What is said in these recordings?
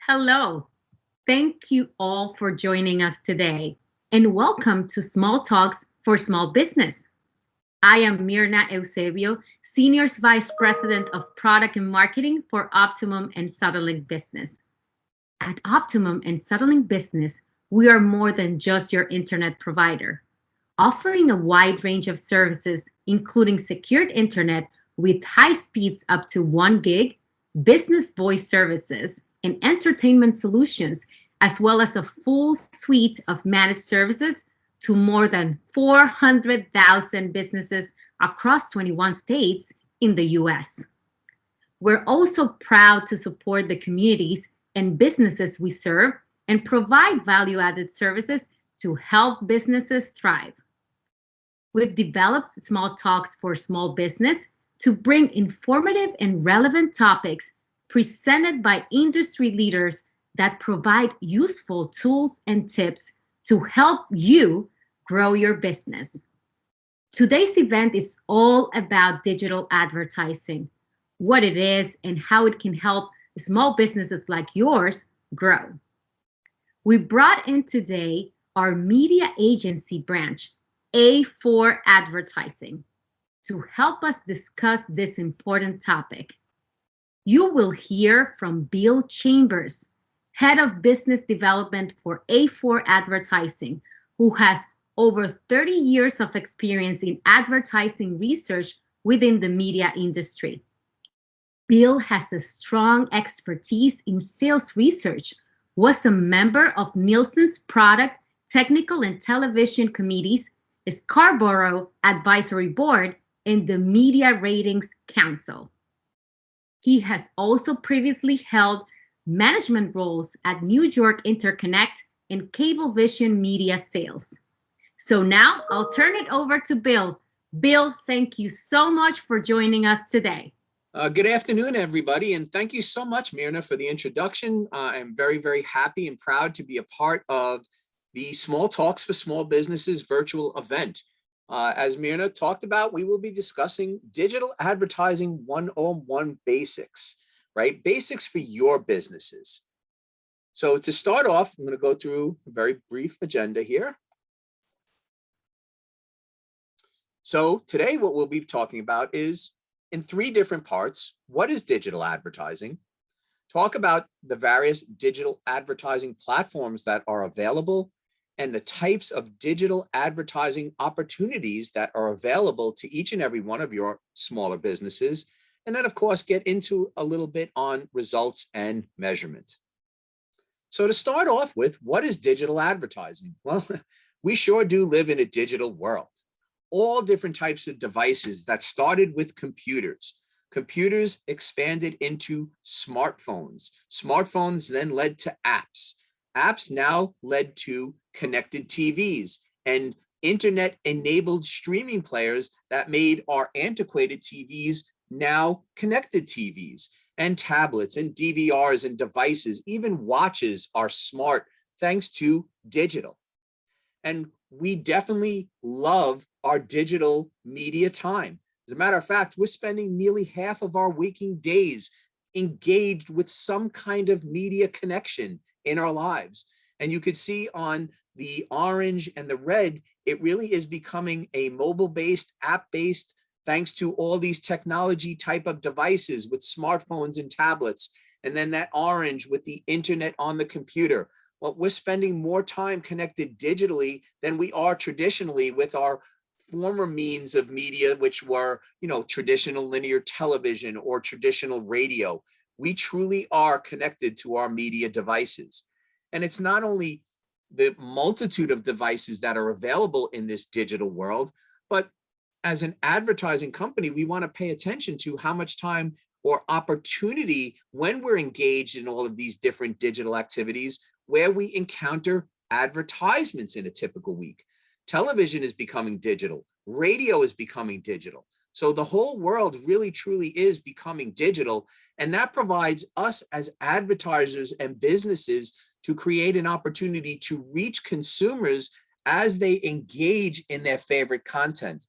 Hello. Thank you all for joining us today, and welcome to Small Talks for Small Business. I am Mirna Eusebio, Senior Vice President of Product and Marketing for Optimum and Subtlink Business. At Optimum and Subtlink Business, we are more than just your internet provider, offering a wide range of services, including secured internet with high speeds up to 1 gig, business voice services, and entertainment solutions, as well as a full suite of managed services to more than 400,000 businesses across 21 states in the US. We're also proud to support the communities and businesses we serve and provide value added services to help businesses thrive. We've developed Small Talks for Small Business to bring informative and relevant topics presented by industry leaders that provide useful tools and tips to help you grow your business. Today's event is all about digital advertising, what it is, and how it can help small businesses like yours grow. We brought in today our media agency branch, A4 Advertising, to help us discuss this important topic. You will hear from Bill Chambers, Head of Business Development for A4 Advertising, who has over 30 years of experience in advertising research within the media industry. Bill has a strong expertise in sales research, was a member of Nielsen's Product, Technical and Television Committees, Scarborough Advisory Board, and the Media Ratings Council. He has also previously held management roles at New York Interconnect and Cablevision Media Sales. So now I'll turn it over to Bill. Bill, thank you so much for joining us today. Good afternoon, everybody, and thank you so much, Mirna, for the introduction. I'm very, very happy and proud to be a part of the Small Talks for Small Businesses virtual event. As Mirna talked about, we will be discussing digital advertising 101 basics, right? Basics for your businesses. So to start off, I'm going to go through a very brief agenda here. So today, what we'll be talking about is in 3 different parts. What is digital advertising? Talk about the various digital advertising platforms that are available and the types of digital advertising opportunities that are available to each and every one of your smaller businesses. And then, of course, get into a little bit on results and measurement. So to start off with, what is digital advertising? Well, we sure do live in a digital world. All different types of devices that started with computers. Computers expanded into smartphones. Smartphones then led to apps. Apps now led to connected TVs and internet-enabled streaming players that made our antiquated TVs now connected TVs, and tablets and DVRs and devices. Even watches are smart thanks to digital. And we definitely love our digital media time. As a matter of fact, we're spending nearly half of our waking days engaged with some kind of media connection in our lives. And you could see on the orange and the red, it really is becoming a mobile-based, app-based, thanks to all these technology type of devices with smartphones and tablets. And then that orange with the internet on the computer. Well, we're spending more time connected digitally than we are traditionally with our former means of media, which were, traditional linear television or traditional radio. We truly are connected to our media devices. And it's not only the multitude of devices that are available in this digital world, but as an advertising company, we want to pay attention to how much time or opportunity when we're engaged in all of these different digital activities where we encounter advertisements in a typical week. Television is becoming digital. Radio is becoming digital. So the whole world really, truly is becoming digital. And that provides us as advertisers and businesses to create an opportunity to reach consumers as they engage in their favorite content.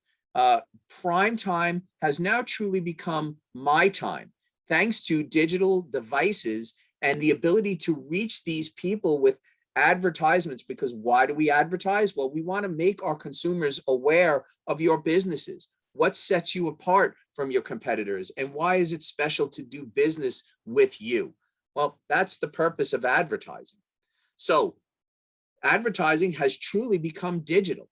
Prime time has now truly become my time, thanks to digital devices and the ability to reach these people with advertisements. Because why do we advertise? Well, we want to make our consumers aware of your businesses. What sets you apart from your competitors, and why is it special to do business with you? Well, that's the purpose of advertising. So advertising has truly become digital.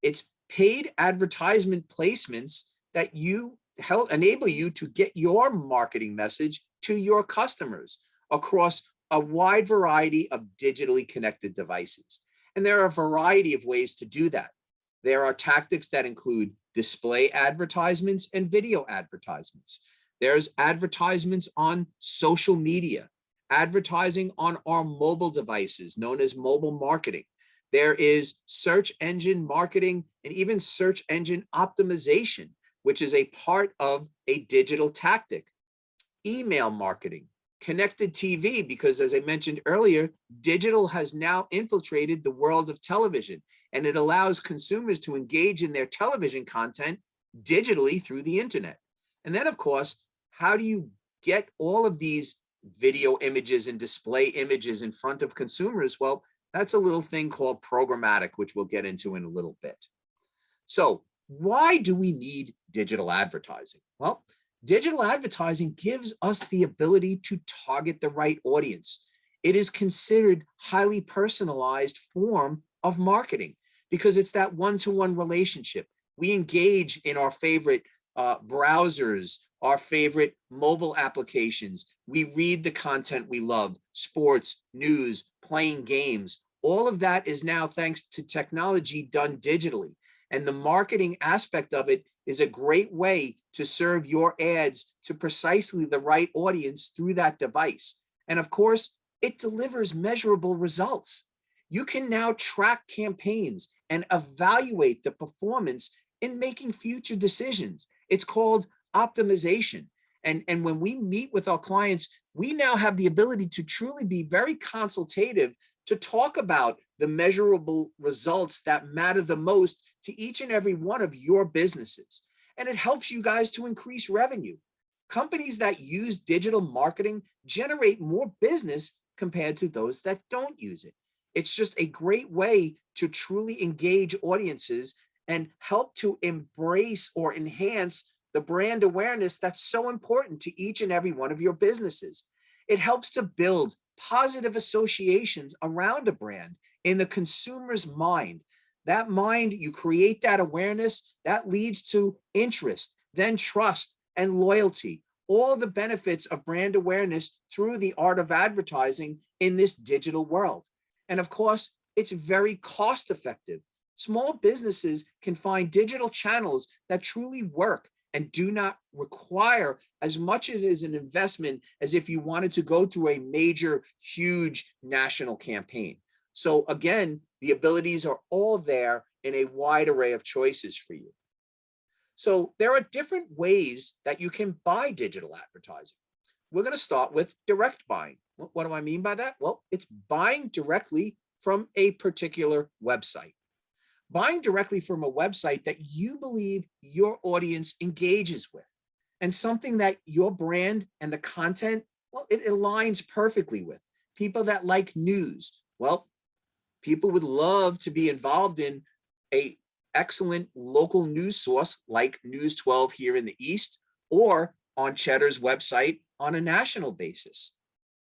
It's paid advertisement placements that you help enable you to get your marketing message to your customers across a wide variety of digitally connected devices. And there are a variety of ways to do that. There are tactics that include display advertisements and video advertisements. There's advertisements on social media, advertising on our mobile devices, known as mobile marketing. There is search engine marketing and even search engine optimization, which is a part of a digital tactic. Email marketing, connected TV, because as I mentioned earlier, digital has now infiltrated the world of television, and it allows consumers to engage in their television content digitally through the internet. And then, of course, how do you get all of these video images and display images in front of consumers? Well, that's a little thing called programmatic, which we'll get into in a little bit. So why do we need digital advertising? Well, digital advertising gives us the ability to target the right audience. It is considered highly personalized form of marketing because it's that one-to-one relationship. We engage in our favorite browsers, our favorite mobile applications. We read the content we love, sports, news, playing games. All of that is now, thanks to technology, done digitally. And the marketing aspect of it is a great way to serve your ads to precisely the right audience through that device. And of course, it delivers measurable results. You can now track campaigns and evaluate the performance in making future decisions. It's called optimization. And when we meet with our clients, we now have the ability to truly be very consultative to talk about the measurable results that matter the most to each and every one of your businesses. And it helps you guys to increase revenue. Companies that use digital marketing generate more business compared to those that don't use it. It's just a great way to truly engage audiences and help to embrace or enhance the brand awareness that's so important to each and every one of your businesses. It helps to build positive associations around a brand in the consumer's mind. That mind, you create that awareness, that leads to interest, then trust and loyalty. All the benefits of brand awareness through the art of advertising in this digital world. And of course, it's very cost effective. Small businesses can find digital channels that truly work and do not require as much as an investment as if you wanted to go through a major, huge national campaign. So again, the abilities are all there in a wide array of choices for you. So there are different ways that you can buy digital advertising. We're going to start with direct buying. What do I mean by that? Well, it's buying directly from a particular website. Buying directly from a website that you believe your audience engages with, and something that your brand and the content, well, it aligns perfectly with. People that like news, well, people would love to be involved in a excellent local news source like News 12 here in the East, or on Cheddar's website on a national basis.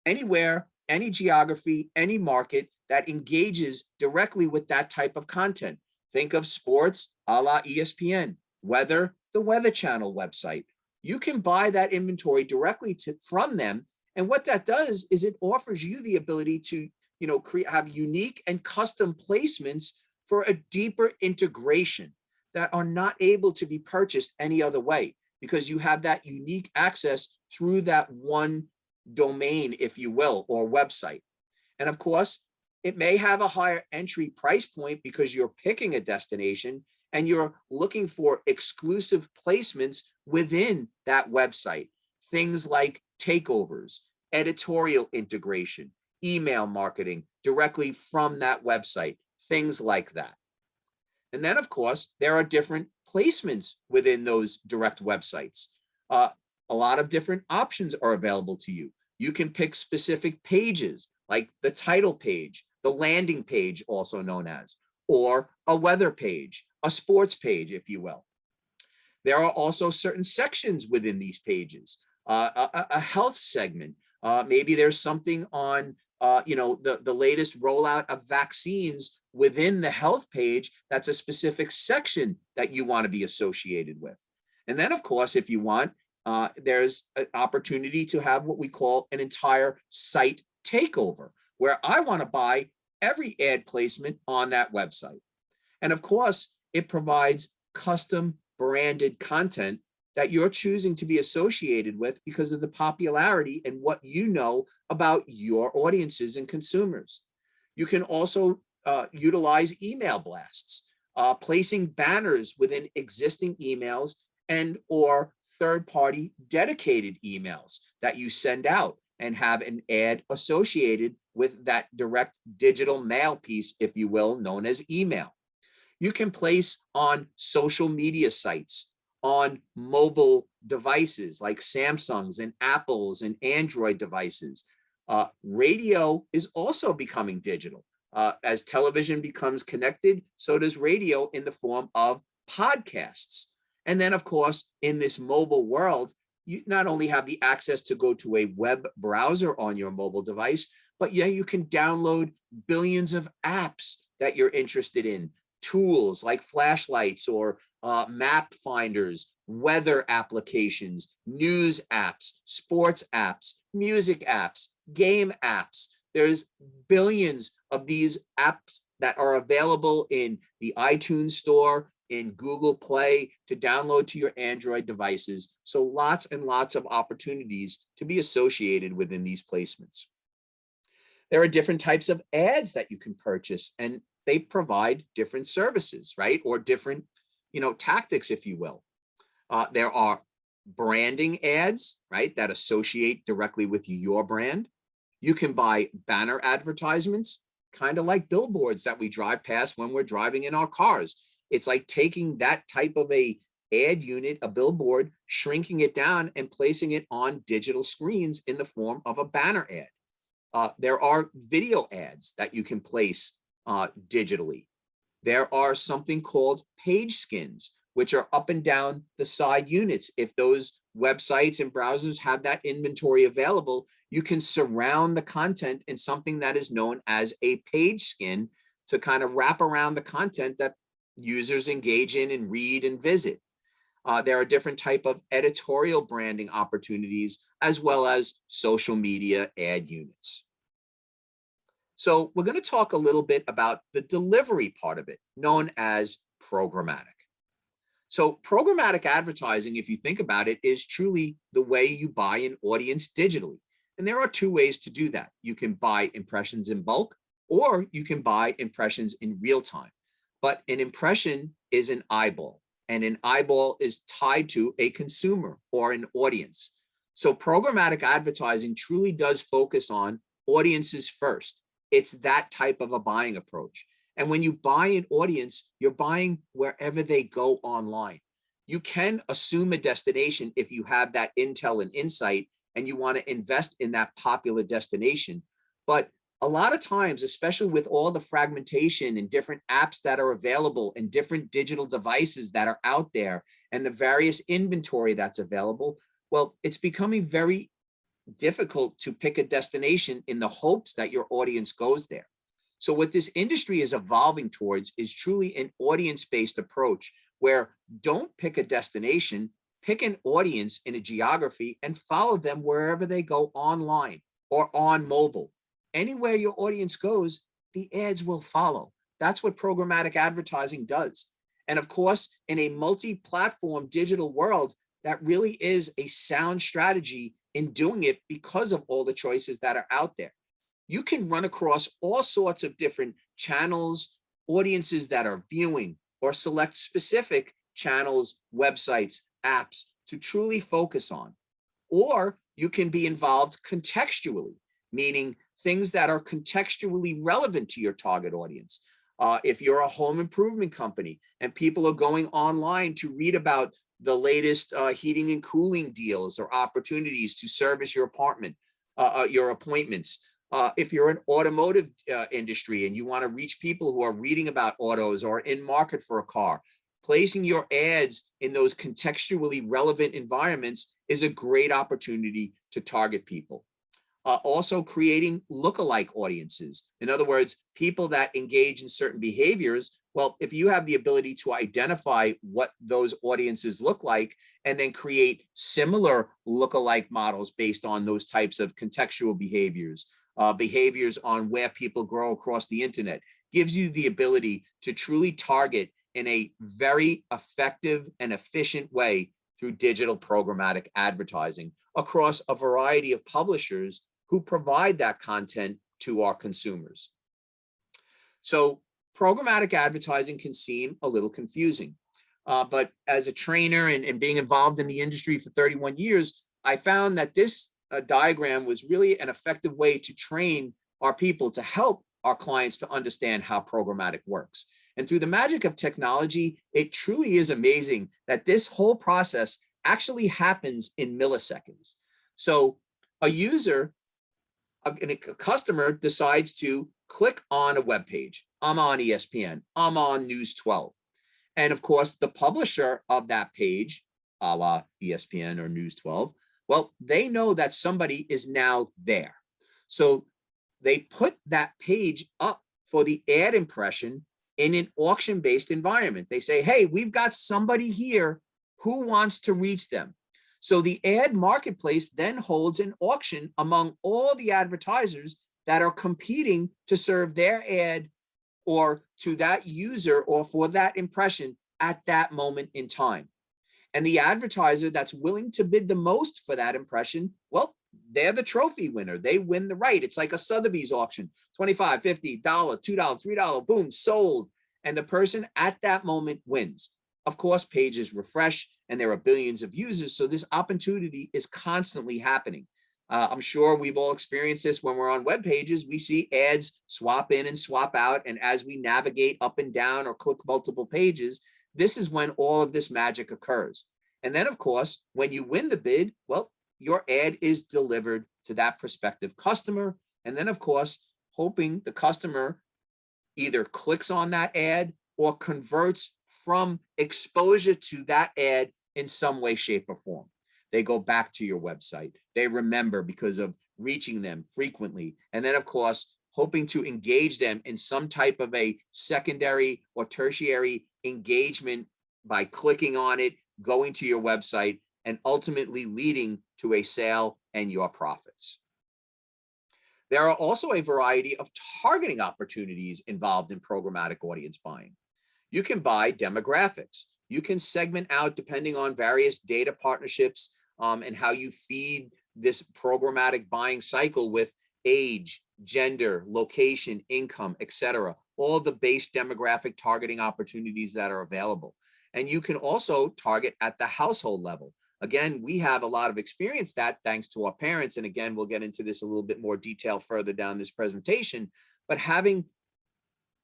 Anywhere, any geography, any market that engages directly with that type of content. Think of sports, a la ESPN, weather, the Weather Channel website. You can buy that inventory directly from them. And what that does is it offers you the ability to, have unique and custom placements for a deeper integration that are not able to be purchased any other way, because you have that unique access through that one domain, if you will, or website. And of course, it may have a higher entry price point because you're picking a destination and you're looking for exclusive placements within that website. Things like takeovers, editorial integration, email marketing directly from that website, things like that. And then, of course, there are different placements within those direct websites. A lot of different options are available to you. You can pick specific pages like the title page, the landing page, also known as, or a weather page, a sports page, if you will. There are also certain sections within these pages, a health segment. Maybe there's something on the latest rollout of vaccines within the health page. That's a specific section that you want to be associated with. And then, of course, if you want, there's an opportunity to have what we call an entire site takeover, where I want to buy every ad placement on that website. And of course, it provides custom branded content that you're choosing to be associated with because of the popularity and what you know about your audiences and consumers. You can also utilize email blasts, placing banners within existing emails and or third-party dedicated emails that you send out and have an ad associated with that direct digital mail piece, if you will, known as email. You can place on social media sites, on mobile devices like Samsungs and Apples and Android devices. Radio is also becoming digital. As television becomes connected, so does radio in the form of podcasts. And then, of course, in this mobile world, you not only have the access to go to a web browser on your mobile device, but yeah, you can download billions of apps that you're interested in, tools like flashlights or map finders, weather applications, news apps, sports apps, music apps, game apps. There's billions of these apps that are available in the iTunes store, in Google Play to download to your Android devices. So lots and lots of opportunities to be associated within these placements. There are different types of ads that you can purchase, and they provide different services, right? Or different, tactics, if you will. There are branding ads, right, that associate directly with your brand. You can buy banner advertisements, kind of like billboards that we drive past when we're driving in our cars. It's like taking that type of a ad unit, a billboard, shrinking it down and placing it on digital screens in the form of a banner ad. There are video ads that you can place digitally. There are something called page skins, which are up and down the side units. If those websites and browsers have that inventory available, you can surround the content in something that is known as a page skin to kind of wrap around the content that users engage in and read and visit. There are different type of editorial branding opportunities, as well as social media ad units. So we're going to talk a little bit about the delivery part of it, known as programmatic. So programmatic advertising, if you think about it, is truly the way you buy an audience digitally. And there are two ways to do that. You can buy impressions in bulk, or you can buy impressions in real time. But an impression is an eyeball, and an eyeball is tied to a consumer or an audience. So programmatic advertising truly does focus on audiences first. It's that type of a buying approach. And when you buy an audience, you're buying wherever they go online. You can assume a destination if you have that intel and insight and you want to invest in that popular destination. But a lot of times, especially with all the fragmentation and different apps that are available and different digital devices that are out there and the various inventory that's available, well, it's becoming very difficult to pick a destination in the hopes that your audience goes there. So what this industry is evolving towards is truly an audience-based approach where don't pick a destination, pick an audience in a geography and follow them wherever they go online or on mobile. Anywhere your audience goes, the ads will follow. That's what programmatic advertising does. And of course, in a multi-platform digital world, that really is a sound strategy in doing it because of all the choices that are out there. You can run across all sorts of different channels, audiences that are viewing, or select specific channels, websites, apps to truly focus on. Or you can be involved contextually, meaning things that are contextually relevant to your target audience. If you're a home improvement company and people are going online to read about the latest heating and cooling deals or opportunities to service your apartment, your appointments. If you're an automotive industry and you want to reach people who are reading about autos or in market for a car, placing your ads in those contextually relevant environments is a great opportunity to target people. Also creating lookalike audiences. In other words, people that engage in certain behaviors. Well, if you have the ability to identify what those audiences look like and then create similar lookalike models based on those types of contextual behaviors, behaviors on where people grow across the internet, gives you the ability to truly target in a very effective and efficient way through digital programmatic advertising across a variety of publishers who provide that content to our consumers. So programmatic advertising can seem a little confusing, but as a trainer and being involved in the industry for 31 years, I found that this diagram was really an effective way to train our people to help our clients to understand how programmatic works. And through the magic of technology, it truly is amazing that this whole process actually happens in milliseconds. So a user, a customer decides to click on a web page. I'm on ESPN, I'm on News 12. And of course, the publisher of that page, a la ESPN or News 12, well, they know that somebody is now there. So they put that page up for the ad impression in an auction-based environment. They say, hey, we've got somebody here who wants to reach them. So the ad marketplace then holds an auction among all the advertisers that are competing to serve their ad or to that user or for that impression at that moment in time. And the advertiser that's willing to bid the most for that impression, well, they're the trophy winner. They win the right. It's like a Sotheby's auction, $25, $50, $2, $3, boom, sold. And the person at that moment wins. Of course, pages refresh and there are billions of users. So this opportunity is constantly happening. I'm sure we've all experienced this when we're on web pages. We see ads swap in and swap out. And as we navigate up and down or click multiple pages, this is when all of this magic occurs. And then, of course, when you win the bid, well, your ad is delivered to that prospective customer. And then, of course, hoping the customer either clicks on that ad or converts from exposure to that ad in some way, shape, or form. They go back to your website. They remember because of reaching them frequently. And then, of course, hoping to engage them in some type of a secondary or tertiary engagement by clicking on it, going to your website, and ultimately leading to a sale and your profits. There are also a variety of targeting opportunities involved in programmatic audience buying. You can buy demographics. You can segment out depending on various data partnerships and how you feed this programmatic buying cycle with age, gender, location, income, etc. All the base demographic targeting opportunities that are available. And you can also target at the household level. Again, we have a lot of experience that thanks to our parents. And again, we'll get into this a little bit more detail further down this presentation, but having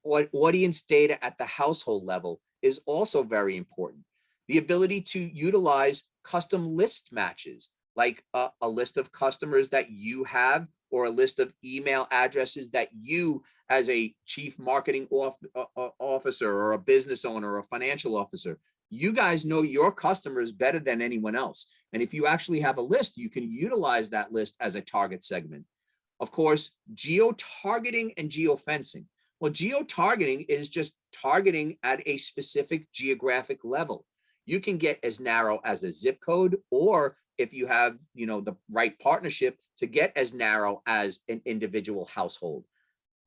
audience data at the household level is also very important. The ability to utilize custom list matches, like a list of customers that you have or a list of email addresses that you as a chief marketing officer or a business owner or a financial officer, you guys know your customers better than anyone else. And if you actually have a list, you can utilize that list as a target segment. Of course, geo-targeting and geo-fencing. Well, geo-targeting is just targeting at a specific geographic level. You can get as narrow as a zip code, or if you have, the right partnership, to get as narrow as an individual household.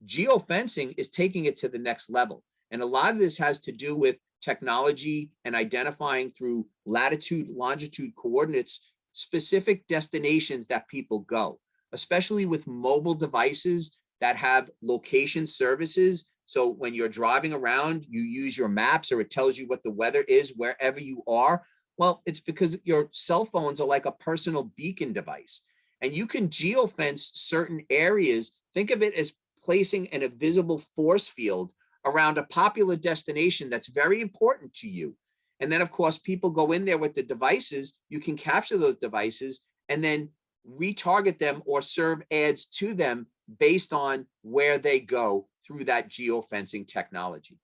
Geofencing is taking it to the next level. And a lot of this has to do with technology and identifying through latitude, longitude coordinates, specific destinations that people go, especially with mobile devices that have location services. So when you're driving around, you use your maps or it tells you what the weather is wherever you are. Well, it's because your cell phones are like a personal beacon device. And you can geofence certain areas. Think of it as placing an invisible force field around a popular destination that's very important to you. And then, of course, people go in there with the devices. You can capture those devices and then retarget them or serve ads to them based on where they go through that geofencing technology.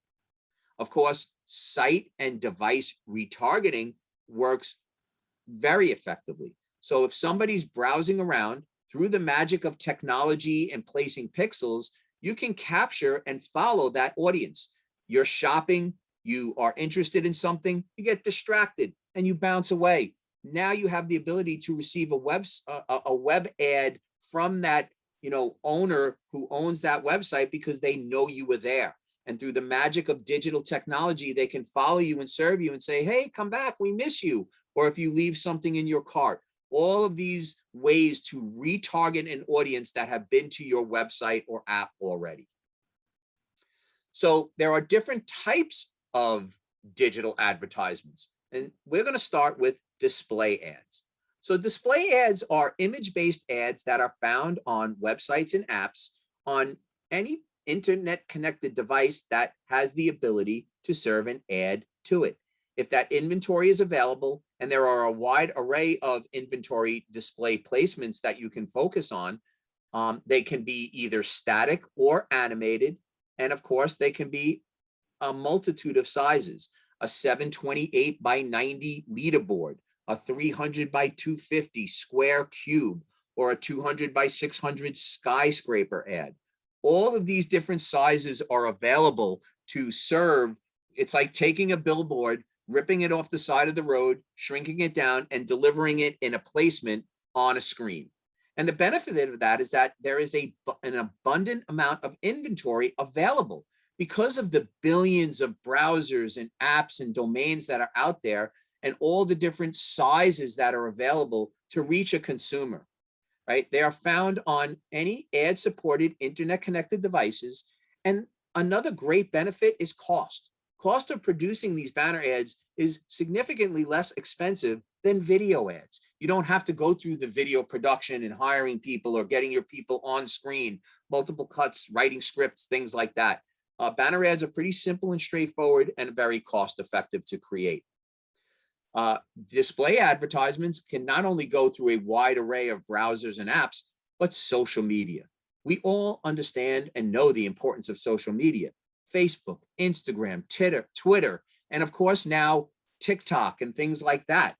Of course, site and device retargeting works very effectively. So if somebody's browsing around through the magic of technology and placing pixels, you can capture and follow that audience. You're shopping, you are interested in something, you get distracted and you bounce away. Now you have the ability to receive a web ad from that owner who owns that website because they know you were there. And through the magic of digital technology, they can follow you and serve you and say, hey, come back, we miss you. Or if you leave something in your cart, all of these ways to retarget an audience that have been to your website or app already. So there are different types of digital advertisements, and we're going to start with display ads. So display ads are image-based ads that are found on websites and apps on any internet connected device that has the ability to serve an ad to it. If that inventory is available, and there are a wide array of inventory display placements that you can focus on, they can be either static or animated. And of course, they can be a multitude of sizes, a 728 by 90 leaderboard, a 300 by 250 square cube, or a 200 by 600 skyscraper ad. All of these different sizes are available to serve. It's like taking a billboard, ripping it off the side of the road, shrinking it down, and delivering it in a placement on a screen. And the benefit of that is that there is an abundant amount of inventory available because of the billions of browsers and apps and domains that are out there and all the different sizes that are available to reach a consumer, right? They are found on any ad-supported internet-connected devices. And another great benefit is cost. Cost of producing these banner ads is significantly less expensive than video ads. You don't have to go through the video production and hiring people or getting your people on screen, multiple cuts, writing scripts, things like that. Banner ads are pretty simple and straightforward and very cost effective to create. Display advertisements can not only go through a wide array of browsers and apps, but social media. We all understand and know the importance of social media. Facebook, Instagram, Twitter, and of course now TikTok and things like that.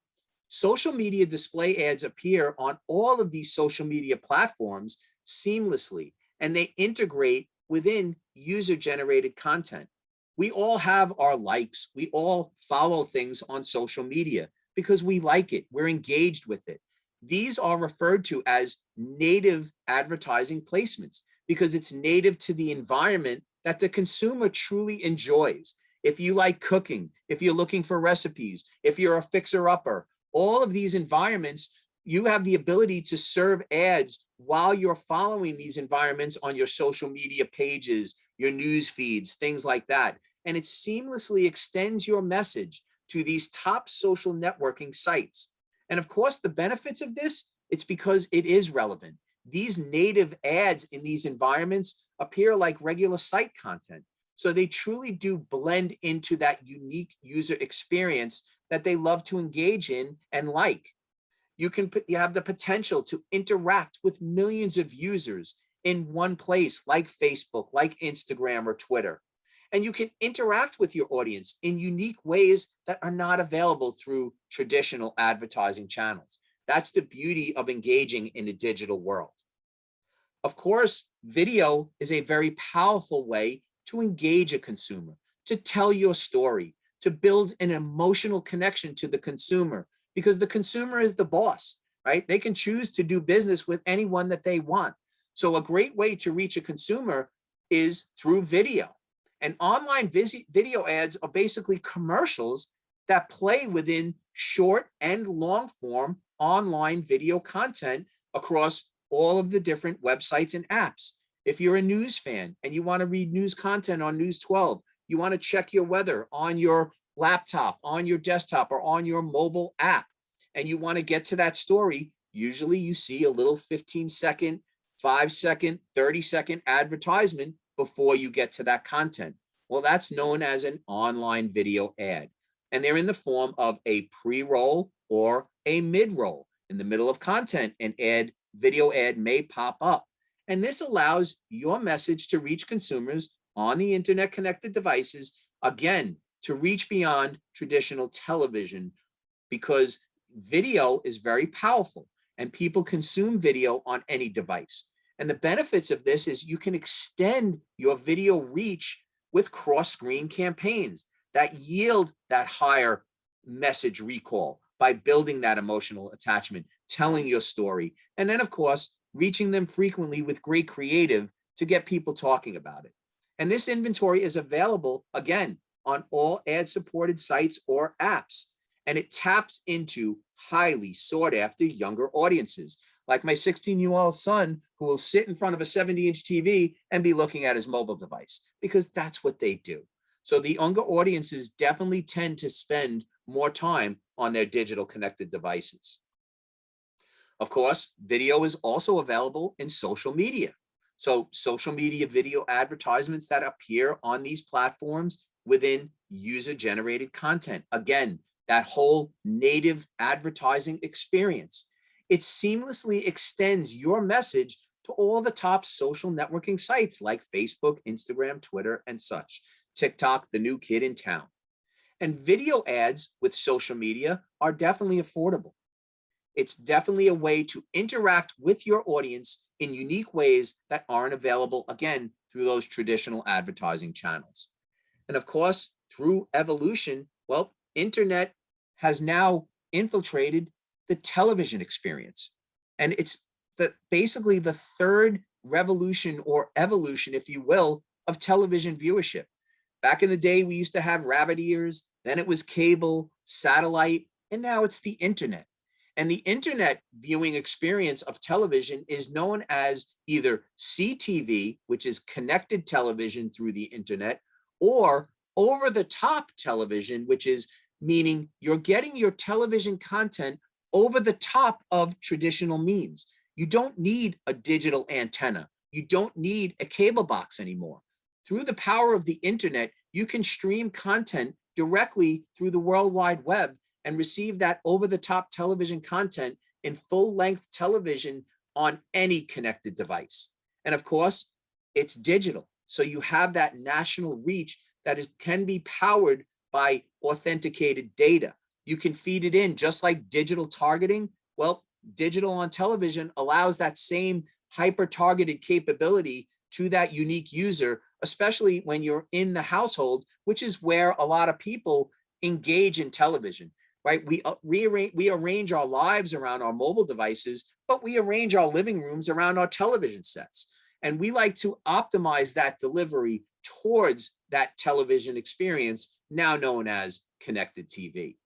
Social media display ads appear on all of these social media platforms seamlessly, and they integrate within user-generated content. We all have our likes. We all follow things on social media because we like it. We're engaged with it. These are referred to as native advertising placements because it's native to the environment that the consumer truly enjoys. If you like cooking, if you're looking for recipes, if you're a fixer-upper, all of these environments, you have the ability to serve ads while you're following these environments on your social media pages, your news feeds, things like that. And it seamlessly extends your message to these top social networking sites. And of course, the benefits of this, it's because it is relevant. These native ads in these environments appear like regular site content. So they truly do blend into that unique user experience that they love to engage in and like. You have the potential to interact with millions of users in one place, like Facebook, like Instagram or Twitter. And you can interact with your audience in unique ways that are not available through traditional advertising channels. That's the beauty of engaging in a digital world. Of course, video is a very powerful way to engage a consumer, to tell your story, to build an emotional connection to the consumer, because the consumer is the boss, right? They can choose to do business with anyone that they want. So a great way to reach a consumer is through video. And online video ads are basically commercials that play within short and long form online video content across all of the different websites and apps. If you're a news fan and you want to read news content on News 12, you want to check your weather on your laptop, on your desktop, or on your mobile app, and you want to get to that story, usually you see a little 15-second, 5-second, 30-second advertisement before you get to that content. Well, that's known as an online video ad. And they're in the form of a pre-roll or a mid-roll. In the middle of content, an video ad may pop up. And this allows your message to reach consumers on the internet connected devices, again, to reach beyond traditional television, because video is very powerful and people consume video on any device. And the benefits of this is you can extend your video reach with cross-screen campaigns that yield that higher message recall by building that emotional attachment, telling your story, and then, of course, reaching them frequently with great creative to get people talking about it. And this inventory is available, again, on all ad-supported sites or apps, and it taps into highly sought-after younger audiences, like my 16-year-old son, who will sit in front of a 70-inch TV and be looking at his mobile device, because that's what they do. So the younger audiences definitely tend to spend more time on their digital connected devices. Of course, video is also available in social media. So social media video advertisements that appear on these platforms within user-generated content. Again, that whole native advertising experience. It seamlessly extends your message to all the top social networking sites like Facebook, Instagram, Twitter, and such. TikTok, the new kid in town. And video ads with social media are definitely affordable. It's definitely a way to interact with your audience in unique ways that aren't available, again, through those traditional advertising channels. And of course, through evolution, well, internet has now infiltrated the television experience. And it's basically the third revolution or evolution, if you will, of television viewership. Back in the day, we used to have rabbit ears, then it was cable, satellite, and now it's the internet. And the internet viewing experience of television is known as either CTV, which is connected television through the internet, or over-the-top television, which is meaning you're getting your television content over the top of traditional means. You don't need a digital antenna. You don't need a cable box anymore. Through the power of the internet, you can stream content directly through the World Wide Web and receive that over-the-top television content in full-length television on any connected device. And of course, it's digital. So you have that national reach that can be powered by authenticated data. You can feed it in just like digital targeting. Well, digital on television allows that same hyper-targeted capability to that unique user, especially when you're in the household, which is where a lot of people engage in television, right? We arrange our lives around our mobile devices, but we arrange our living rooms around our television sets. And we like to optimize that delivery towards that television experience, now known as connected TV.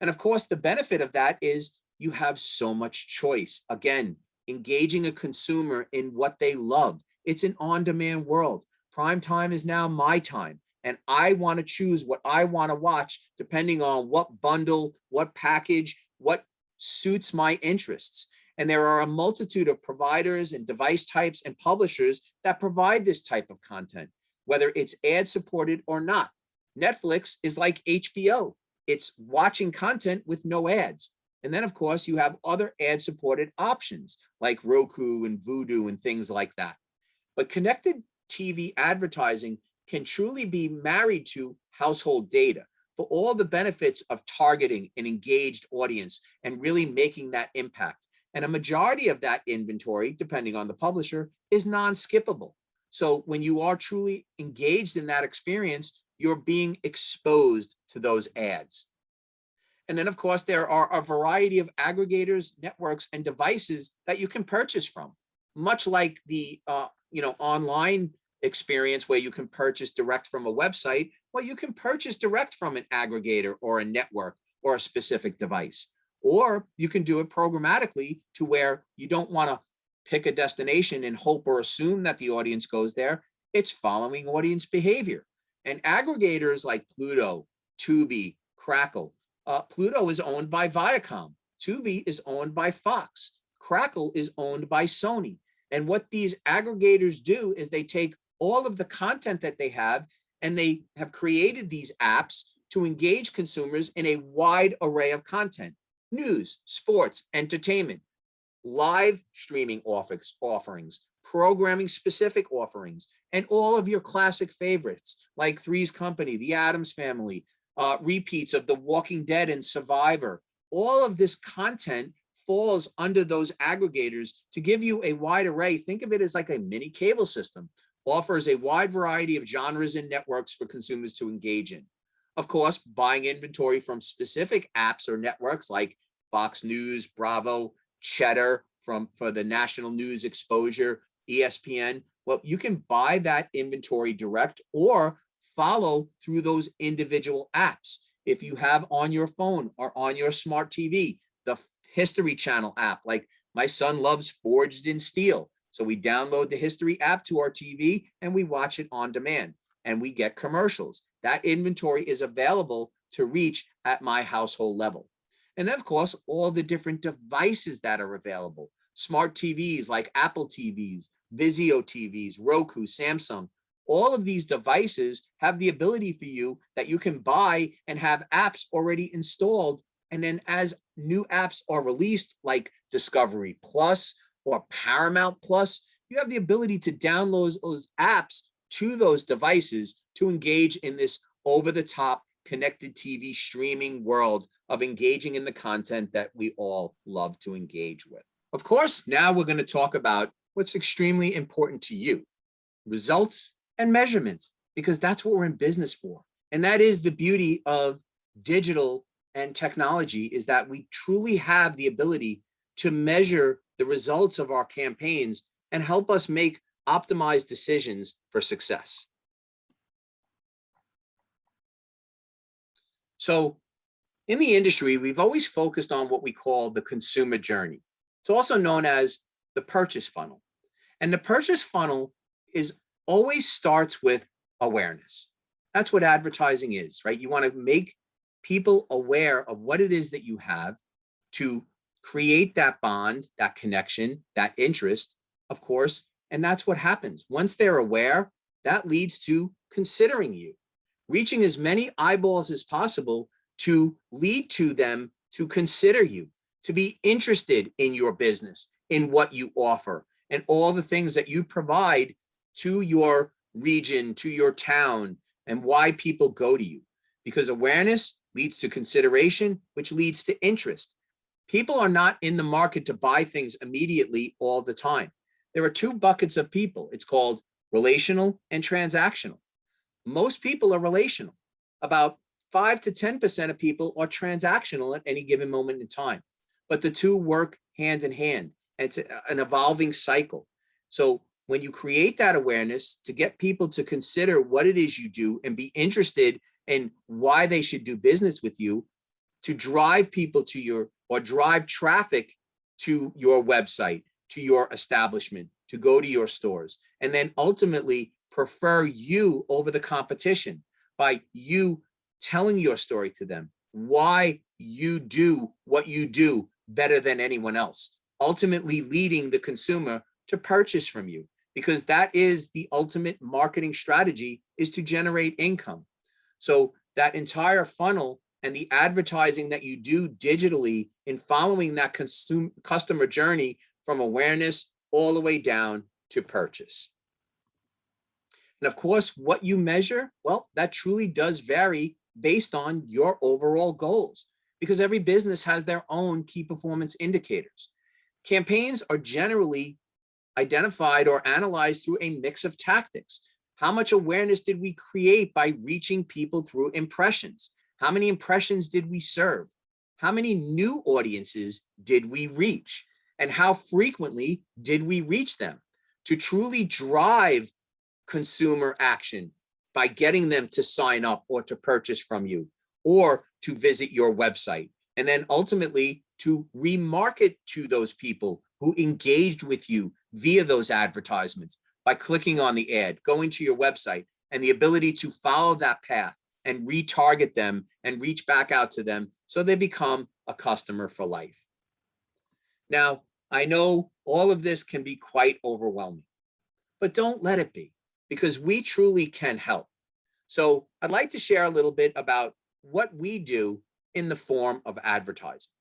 And of course, the benefit of that is you have so much choice. Again, engaging a consumer in what they love. It's an on-demand world. Prime time is now my time, and I want to choose what I want to watch depending on what bundle, what package, what suits my interests. And there are a multitude of providers and device types and publishers that provide this type of content, whether it's ad-supported or not. Netflix is like HBO. It's watching content with no ads. And then, of course, you have other ad-supported options like Roku and Vudu and things like that. But connected TV advertising can truly be married to household data for all the benefits of targeting an engaged audience and really making that impact. And a majority of that inventory, depending on the publisher, is non-skippable. So when you are truly engaged in that experience, you're being exposed to those ads. And then, of course, there are a variety of aggregators, networks, and devices that you can purchase from, much like the online experience where you can purchase direct from a website. Well, you can purchase direct from an aggregator or a network or a specific device. Or you can do it programmatically to where you don't want to pick a destination and hope or assume that the audience goes there. It's following audience behavior. And aggregators like Pluto, Tubi, Crackle. Pluto is owned by Viacom. Tubi is owned by Fox. Crackle is owned by Sony. And what these aggregators do is they take all of the content that they have and they have created these apps to engage consumers in a wide array of content. news, sports, entertainment, live streaming offerings, programming specific offerings, and all of your classic favorites like Three's Company, The Addams Family, repeats of The Walking Dead and Survivor. All of this content falls under those aggregators to give you a wide array. Think of it as like a mini cable system, offers a wide variety of genres and networks for consumers to engage in. Of course, buying inventory from specific apps or networks like Fox News, Bravo, Cheddar for the national news exposure, ESPN. Well, you can buy that inventory direct or follow through those individual apps. If you have on your phone or on your smart TV, the History Channel app, like my son loves Forged in Steel. So we download the History app to our TV and we watch it on demand and we get commercials. That inventory is available to reach at my household level. And then, of course, all the different devices that are available. Smart TVs like Apple TVs, Vizio TVs, Roku, Samsung. All of these devices have the ability for you that you can buy and have apps already installed. And then as new apps are released, like Discovery Plus or Paramount Plus, you have the ability to download those apps to those devices to engage in this over-the-top connected TV streaming world of engaging in the content that we all love to engage with. Of course, now we're going to talk about what's extremely important to you, results and measurement, because that's what we're in business for. And that is the beauty of digital and technology, is that we truly have the ability to measure the results of our campaigns and help us make optimized decisions for success. So in the industry, we've always focused on what we call the consumer journey. It's also known as the purchase funnel. And the purchase funnel always starts with awareness. That's what advertising is, right? You want to make people aware of what it is that you have to create that bond, that connection, that interest, of course. And that's what happens. Once they're aware, that leads to considering you, reaching as many eyeballs as possible to lead to them to consider you, to be interested in your business, in what you offer, and all the things that you provide to your region, to your town, and why people go to you. Because awareness leads to consideration, which leads to interest. People are not in the market to buy things immediately all the time. There are two buckets of people. It's called relational and transactional. Most people are relational. About 5 to 10% of people are transactional at any given moment in time. But the two work hand in hand. And it's an evolving cycle. So when you create that awareness to get people to consider what it is you do and be interested in why they should do business with you, to drive people to your, or drive traffic to your website, to your establishment, to go to your stores, and then ultimately prefer you over the competition by you telling your story to them, why you do what you do better than anyone else, ultimately leading the consumer to purchase from you, because that is the ultimate marketing strategy, is to generate income. So that entire funnel and the advertising that you do digitally in following that customer journey from awareness all the way down to purchase. And of course, what you measure, well, that truly does vary based on your overall goals, because every business has their own key performance indicators. Campaigns are generally identified or analyzed through a mix of tactics. How much awareness did we create by reaching people through impressions? How many impressions did we serve? How many new audiences did we reach? And how frequently did we reach them? To truly drive consumer action by getting them to sign up or to purchase from you or to visit your website, and then ultimately to remarket to those people who engaged with you via those advertisements by clicking on the ad, going to your website, and the ability to follow that path and retarget them and reach back out to them so they become a customer for life. Now, I know all of this can be quite overwhelming, but don't let it be, because we truly can help. So I'd like to share a little bit about what we do in the form of advertising.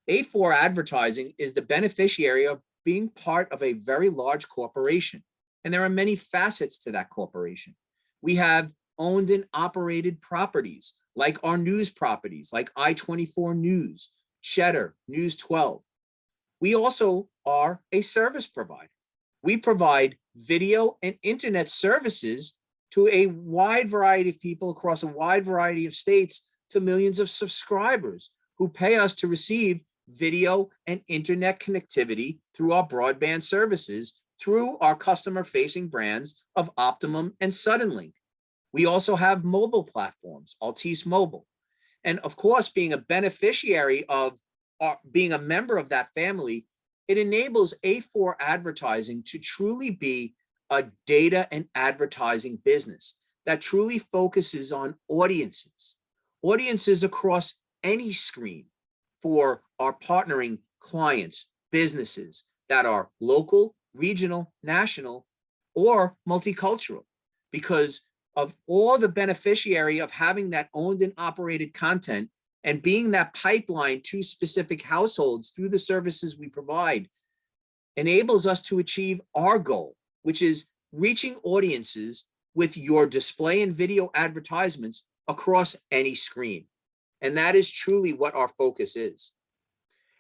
A4 advertising is the beneficiary of being part of a very large corporation. And there are many facets to that corporation. We have owned and operated properties, like our news properties, like I-24 News, Cheddar, News 12. We also are a service provider. We provide video and internet services to a wide variety of people across a wide variety of states, to millions of subscribers who pay us to receive video and internet connectivity through our broadband services through our customer-facing brands of Optimum and Suddenlink. We also have mobile platforms, Altice Mobile. And of course, being a beneficiary of being a member of that family, it enables A4 advertising to truly be a data and advertising business that truly focuses on audiences across any screen for our partnering clients, businesses that are local, regional, national, or multicultural, because of all the beneficiary of having that owned and operated content and being that pipeline to specific households through the services we provide enables us to achieve our goal, which is reaching audiences with your display and video advertisements across any screen. And that is truly what our focus is.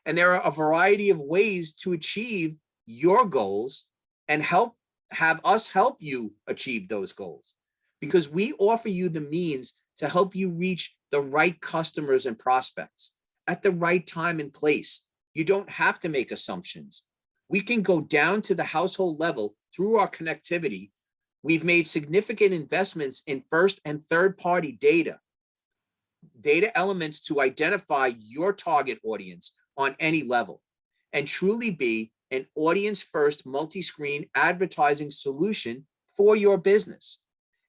And there are a variety of ways to achieve your goals and have us help you achieve those goals, because we offer you the means to help you reach the right customers and prospects at the right time and place. You don't have to make assumptions. We can go down to the household level through our connectivity. We've made significant investments in first and third party data elements to identify your target audience on any level and truly be an audience first multi-screen advertising solution for your business.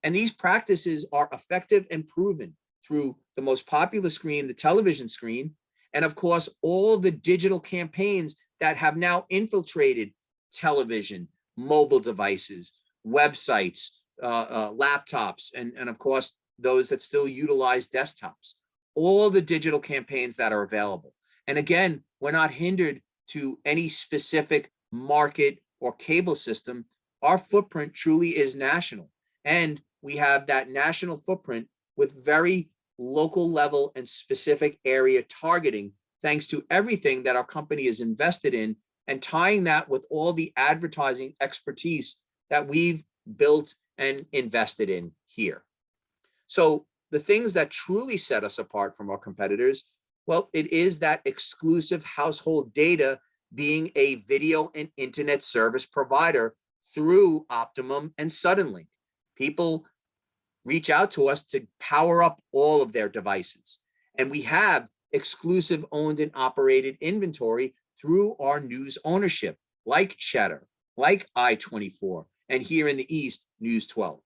And these practices are effective and proven through the most popular screen, the television screen, and of course, all the digital campaigns that have now infiltrated television, mobile devices, websites, laptops, and of course, those that still utilize desktops, all the digital campaigns that are available. And again, we're not hindered to any specific market or cable system. Our footprint truly is national. And we have that national footprint with very local level and specific area targeting, thanks to everything that our company is invested in, and tying that with all the advertising expertise that we've built and invested in here. So the things that truly set us apart from our competitors, well, it is that exclusive household data, being a video and internet service provider through Optimum and Suddenlink. People reach out to us to power up all of their devices. And we have exclusive owned and operated inventory through our news ownership, like Cheddar, like I-24, and here in the East, News 12.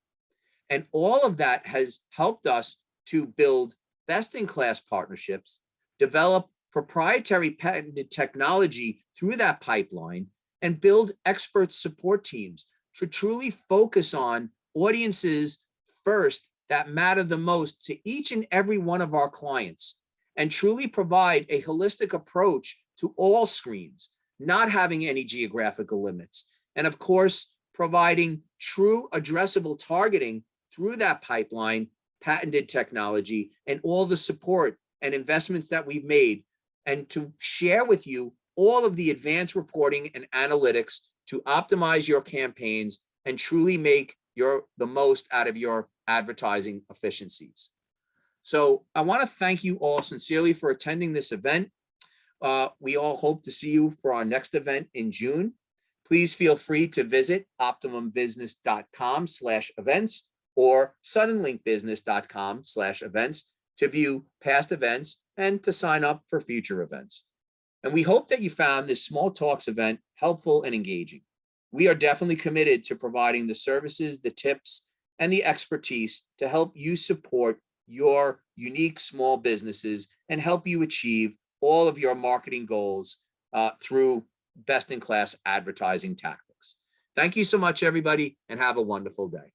And all of that has helped us to build best-in-class partnerships, develop proprietary patented technology through that pipeline, and build expert support teams to truly focus on audiences first that matter the most to each and every one of our clients, and truly provide a holistic approach to all screens, not having any geographical limits. And of course, providing true addressable targeting through that pipeline, patented technology, and all the support and investments that we've made, and to share with you all of the advanced reporting and analytics to optimize your campaigns and truly make the most out of your advertising efficiencies. So I want to thank you all sincerely for attending this event. We all hope to see you for our next event in June. Please feel free to visit optimumbusiness.com/events or suddenlinkbusiness.com/events to view past events and to sign up for future events. And we hope that you found this Small Talks event helpful and engaging. We are definitely committed to providing the services, the tips, and the expertise to help you support your unique small businesses and help you achieve all of your marketing goals through best-in-class advertising tactics. Thank you so much, everybody, and have a wonderful day.